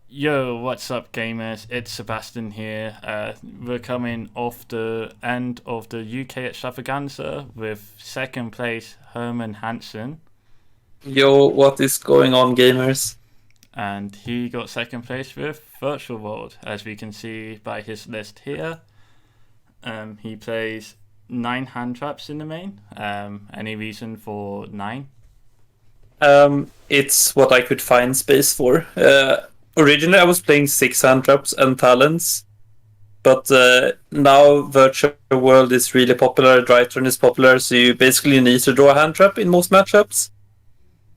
Yo, what's up, gamers? It's Sebastian here. We're coming off the end of the UK Extravaganza with second place Herman Hansson, Yo, what is going on, gamers? and he got second place with Virtual World, as we can see by his list here. He plays 9 hand traps in the main. Any reason for 9? It's what I could find space for. Originally, I was playing 6 hand traps and talents, but now Virtual World is really popular. Dry turn is popular, so you basically need to draw a hand trap in most matchups.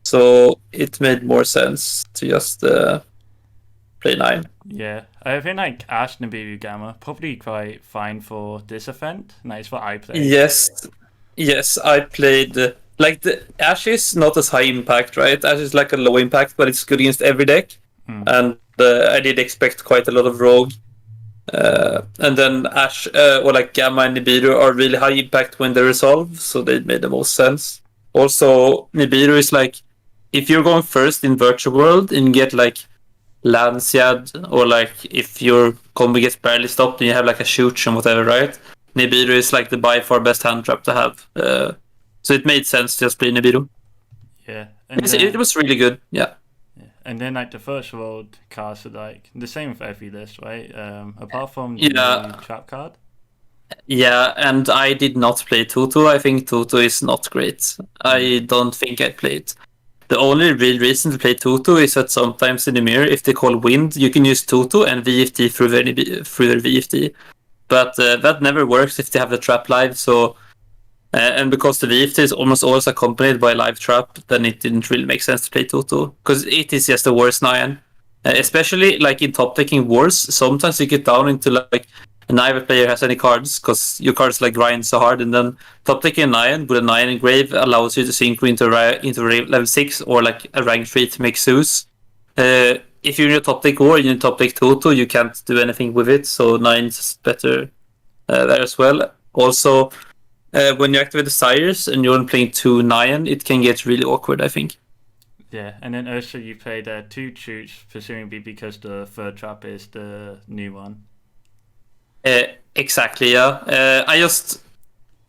So it made more sense to just play 9. Yeah, I think like Ash Nibiru Gamma probably quite fine for this event. That's what I played. Yes, I played. Like the Ash is not as high impact, right? Ash is like a low impact, but it's good against every deck. And I did expect quite a lot of Rogue. And then Ash or like Gamma and Nibiru are really high impact when they resolve, so they made the most sense. Also, Nibiru is like, if you're going first in Virtual World and get like Lanciad, or like if your combo gets barely stopped and you have like a shoot and whatever, right? Nibiru is like the by far best hand trap to have. So it made sense to just play Nibiru. Yeah, and It was really good, yeah. And then like the first world cards are like the same with every list, right? Apart from the Yeah. trap card. Yeah, and I did not play Tutu. I think Tutu is not great. I don't think I played. The only real reason to play Tutu is that sometimes in the mirror, if they call wind, you can use Tutu and VFT through their VFT. But that never works if they have the trap live. So, and because the VFT is almost always accompanied by a live trap, then it didn't really make sense to play Tutu because it is just the worst Nyan. Especially like in top taking wars, sometimes you get down into like neither player has any cards because your cards like grind so hard, and then top taking a Nyan with a Nyan engrave allows you to sync into level 6 or like a rank 3 to make Zeus. If you're in a top take war, you're in top take Toto, you can't do anything with it, so 9 is better there as well. Also, when you activate the Sires and you're playing 2 Nyan, it can get really awkward, I think. Yeah, and then also you played 2 shoots, presumably because the third trap is the new one. Exactly, yeah. I just,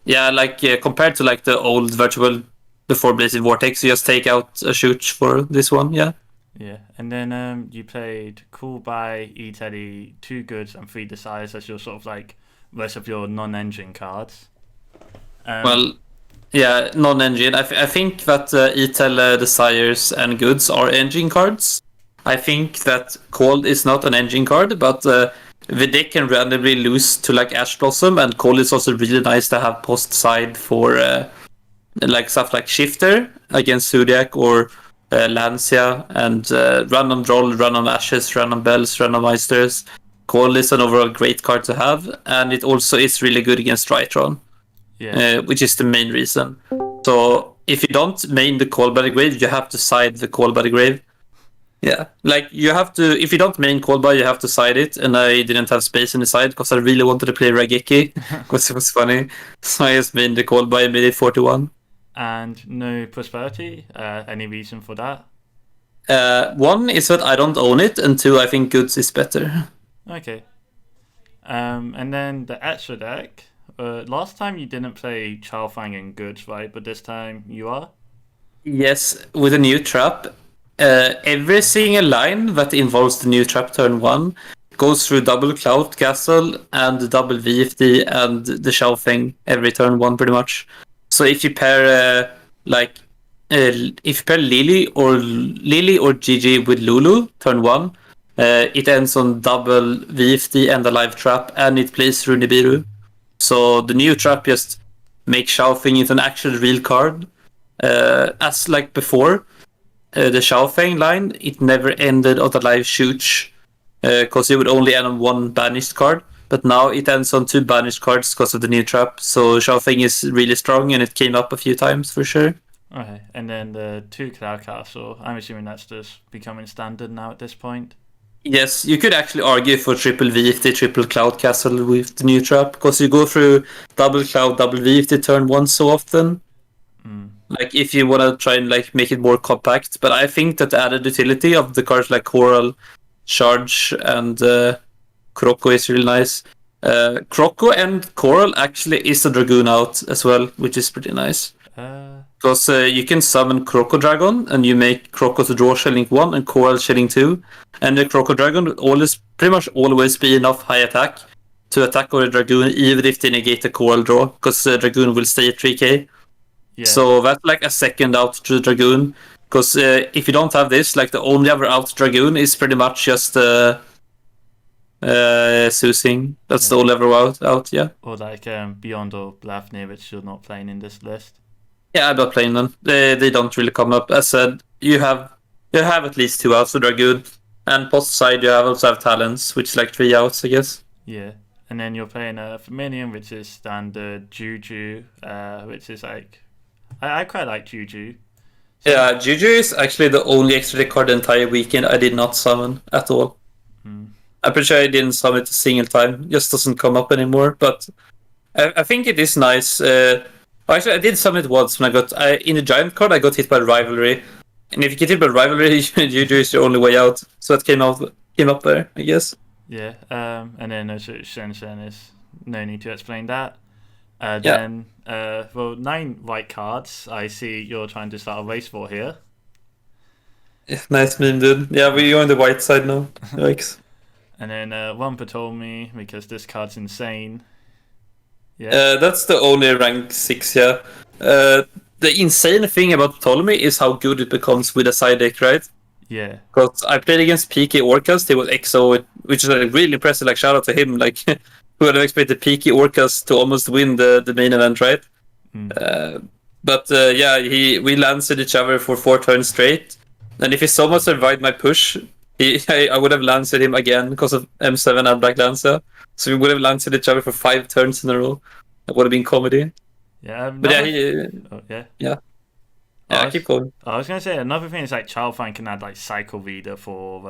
yeah, like compared to like the old virtual before Blazing Vortex, you just take out a shoot for this one, yeah. Yeah, and then you played Cool by E-Teddy, 2 goods and 3 desires as your sort of like rest of your non-engine cards. Well, yeah, non-engine. I think that Etel, Desires, and Goods are engine cards. I think that Cold is not an engine card, but the deck can randomly lose to like Ash Blossom, and Cold is also really nice to have post side for like stuff like Shifter against Zodiac or Lancia, and random Droll, random Ashes, random Bells, random Meisters. Cold is an overall great card to have, and it also is really good against Tritron. Yeah. Which is the main reason. So if you don't main the Call by the Grave, you have to side the Call by the Grave. Yeah, like you have to. If you don't main Call by, you have to side it. And I didn't have space in the side because I really wanted to play Rageki because it was funny. So I just made the Call by and made it 41. And no Prosperity. Any reason for that? One is that I don't own it, and two, I think Goods is better. Okay. And then the extra deck. Last time you didn't play Chaofang and Goods, right? But this time you are? Yes, with a new trap. Every single line that involves the new trap turn 1 goes through double Cloud Castle and double VFD and the Xiaofeng every turn 1 pretty much. So if you pair if you pair Lily or GG with Lulu turn 1, it ends on double VFD and a live trap, and it plays through Nibiru. So the new trap just makes Xiaofeng into an actual real card. As like before, the Xiaofeng line, it never ended on the live shoot because it would only end on 1 banished card. But now it ends on 2 banished cards because of the new trap. So Xiaofeng is really strong, and it came up a few times for sure. Okay, and then the 2 Cloud Castle. I'm assuming that's just becoming standard now at this point. Yes, you could actually argue for triple VFT, triple Cloud Castle with the new trap, because you go through double Cloud, double VFT turn 1 so often. Like if you want to try and like make it more compact. But I think that the added utility of the cards like Coral, charge, and Kroko is really nice. Kroko and Coral actually is a Dragoon out as well, which is pretty nice. Because you can summon Kroko Dragon, and you make Kroko to draw Shelling 1 and Coral Shelling 2. And the Kroko Dragon will pretty much always be enough high attack to attack with a Dragoon, even if they negate the Coral draw, because the Dragoon will stay at 3k. Yeah. So that's like a second out to the Dragoon. Because if you don't have this, like the only other out Dragoon is pretty much just Susing. That's the only other out, yeah. Or like Beyond or Blafnir, which you're not playing in this list. Yeah, I'm not playing them. They don't really come up. As said, you have at least 2 outs for Dragoon. And post side, you also have Talents, which is like 3 outs, I guess. Yeah. And then you're playing a Minion, which is standard Juju, which is like... I quite like Juju. So, yeah, Juju is actually the only extra card the entire weekend I did not summon at all. I'm pretty sure I didn't summon it a single time. It just doesn't come up anymore. But I think it is nice. Actually, I did summon it once when I got... in the Giant card, I got hit by Rivalry. And if you get hit by Rivalry, Juju is your only way out. So it came up there, I guess. Yeah, and then Shen is no need to explain that. Then, 9 white cards. I see you're trying to start a race for here. Yeah, nice meme, dude. Yeah, we're on the white side now. Thanks. And then 1 Ptolemy, because this card's insane. Yeah. That's the only rank 6, yeah. The insane thing about Ptolemy is how good it becomes with a side deck, right? Yeah. Because I played against PK Orcas, he was XO, which is like really impressive. Like, shout out to him. Like, who would have expected PK Orcas to almost win the main event, right? But we lanced each other for 4 turns straight. And if he somehow survived my push, I would have lanced him again because of M7 and Black Lancer. So we would have lanced each other for 5 turns in a row. That would have been comedy. Yeah. But yeah. Yeah, keep going. I was gonna say another thing is like Childfind can add like Cycle Reader for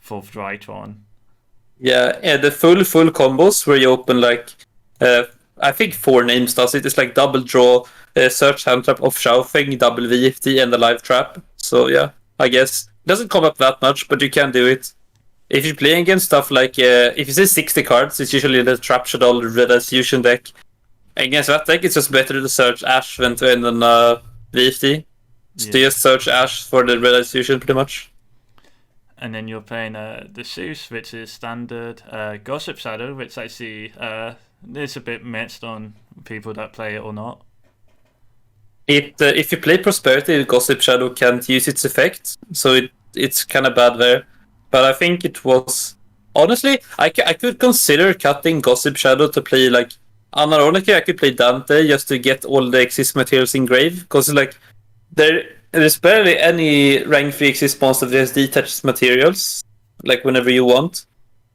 Drytron. Yeah, the full combos where you open like I think 4 names does it. It's like double draw, search hand trap of Xiaofeng, double VFT, and the live trap. So yeah, I guess it doesn't come up that much, but you can do it. If you're playing against stuff like if you say 60 cards, it's usually the Trap Shadow Red Eyes Fusion deck. Against that deck, it's just better to search Ash than to end on VFT. So you just search Ash for the Red Eyes Fusion, pretty much. And then you're playing the Zeus, which is standard. Gossip Shadow, which I see is a bit mixed on people that play it or not. If you play Prosperity, Gossip Shadow can't use its effect, so it's kind of bad there. But I think it was... Honestly, I could consider cutting Gossip Shadow to play like... Unironically, I could play Dante just to get all the exist materials in grave, because like there's barely any rank 3 exist monster that has detached materials, like whenever you want.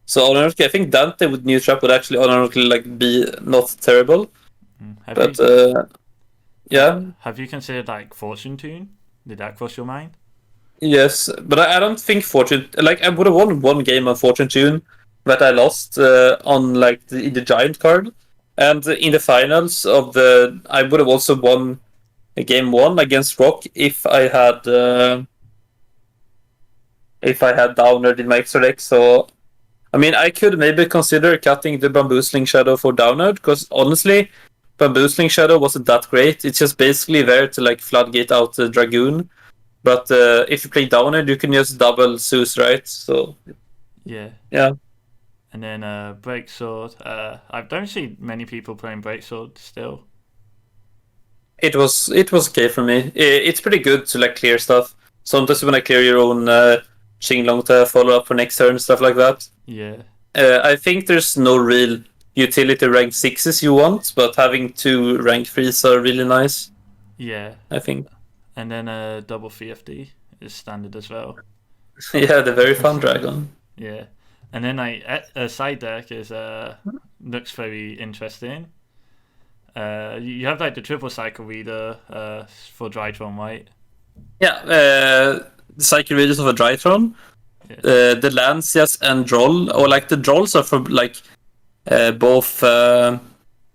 So unironically, I think Dante with New Trap would actually unironically like be not terrible. Yeah. Have you considered like Fortune Tune? Did that cross your mind? Yes, but I don't think Fortune... Like, I would have won 1 game on Fortune Tune, but I lost on like the Giant card. And in the finals of the... I would have also won game 1 against Rock if I had Downerd in my extra deck. So, I mean, I could maybe consider cutting the Bamboo Sling Shadow for Downerd, because honestly, Bamboo Sling Shadow wasn't that great. It's just basically there to like floodgate out the Dragoon. But if you play Downerd, you can just double Zeus, right? So yeah. And then Breaksword. I don't see many people playing Breaksword still. It was okay for me. It's pretty good to like clear stuff. Sometimes when I clear your own Qinglong to follow up for next turn, stuff like that. Yeah. I think there's no real utility rank 6s you want, but having 2 rank 3s are really nice. Yeah. I think. And then double VFD is standard as well. Yeah, the very fun dragon. Yeah. And then a side deck is looks very interesting. You have like the triple cycle reader for Drytron, right? Yeah, the cycle readers of a Drytron. Yeah. The Lancias and Droll, or like the Drolls are for like both.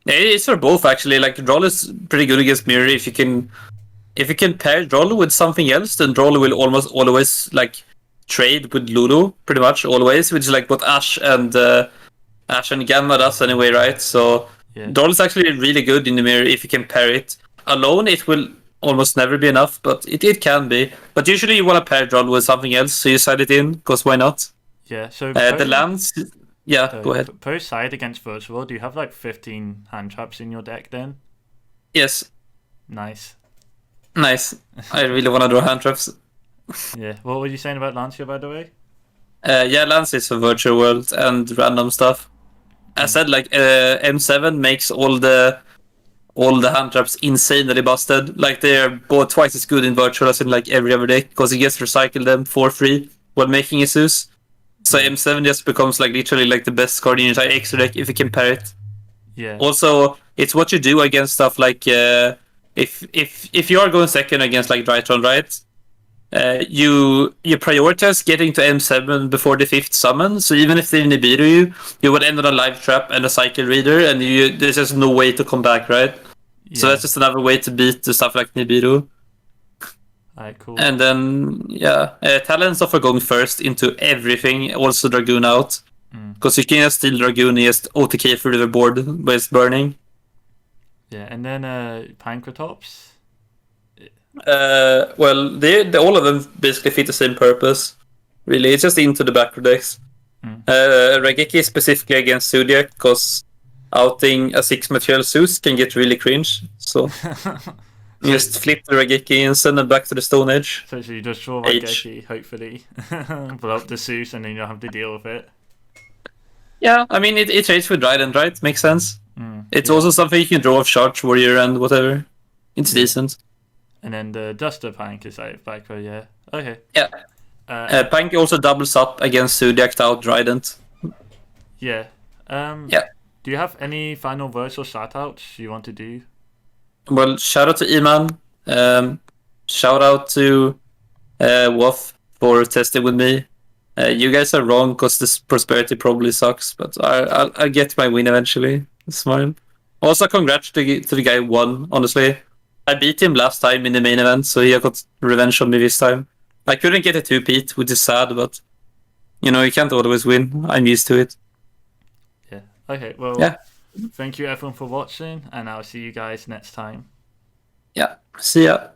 It's for both actually. Like Droll is pretty good against Mirror. If you can pair Droll with something else, then Droll will almost always like trade with Lulu pretty much always, which is like what Ash and Gamma does anyway, right? So Yeah. Droll is actually really good in the mirror if you can pair it. Alone, it will almost never be enough, but it can be. But usually you want to pair Droll with something else, so you side it in, because why not? Yeah. So The lands, yeah, go ahead. Per side against Virtual, do you have like 15 hand traps in your deck then? Yes, Nice. nice. I really want to draw hand traps. Yeah. What were you saying about Lancia, by the way? Yeah, lands is for virtual world and random stuff. I said like M7 makes all the hand traps insanely busted. Like they're both twice as good in virtual as in like every other deck because he gets to recycle them for free while making his Zeus. So M7 just becomes like literally like the best card in your entire extra deck if you can pair it. Yeah. Also, it's what you do against stuff like if you are going second against like Drytron, right? You prioritize getting to M7 before the 5th summon, so even if they Nibiru you would end on a live trap and a cycle reader, and there's just no way to come back, right? Yeah. So that's just another way to beat the stuff like Nibiru. Alright, cool. And then, Talents offer going first into everything, also Dragoon out. Because you can just steal Dragoon and just OTK through the board by just burning. Yeah, and then Pancratops. Well, they all of them basically fit the same purpose. Really, it's just into the back decks. Regeki specifically against Zodiac, because outing a 6 material Zeus can get really cringe. So just flip the Regeki and send it back to the Stone Age. So you just draw Regeki, hopefully, blow up the Zeus, and then you don't have to deal with it. Yeah, I mean it trades with Dryden, right? Makes sense. It's also something you can draw off Charge Warrior and whatever. It's decent. And then the Duster Pank is like back row, yeah. Okay. Yeah. Pank also doubles up against Zodiac out Trident. Yeah. Yeah. Do you have any final words or shoutouts you want to do? Well, shout out to Iman. Shout out to Woff for testing with me. You guys are wrong because this prosperity probably sucks, but I'll get my win eventually. Smile. Also, congrats to the guy who won, honestly. I beat him last time in the main event, so he got revenge on me this time. I couldn't get a 2-peat, which is sad, but you can't always win. I'm used to it. Yeah. Okay, well, yeah. Thank you everyone for watching, and I'll see you guys next time. Yeah, see ya.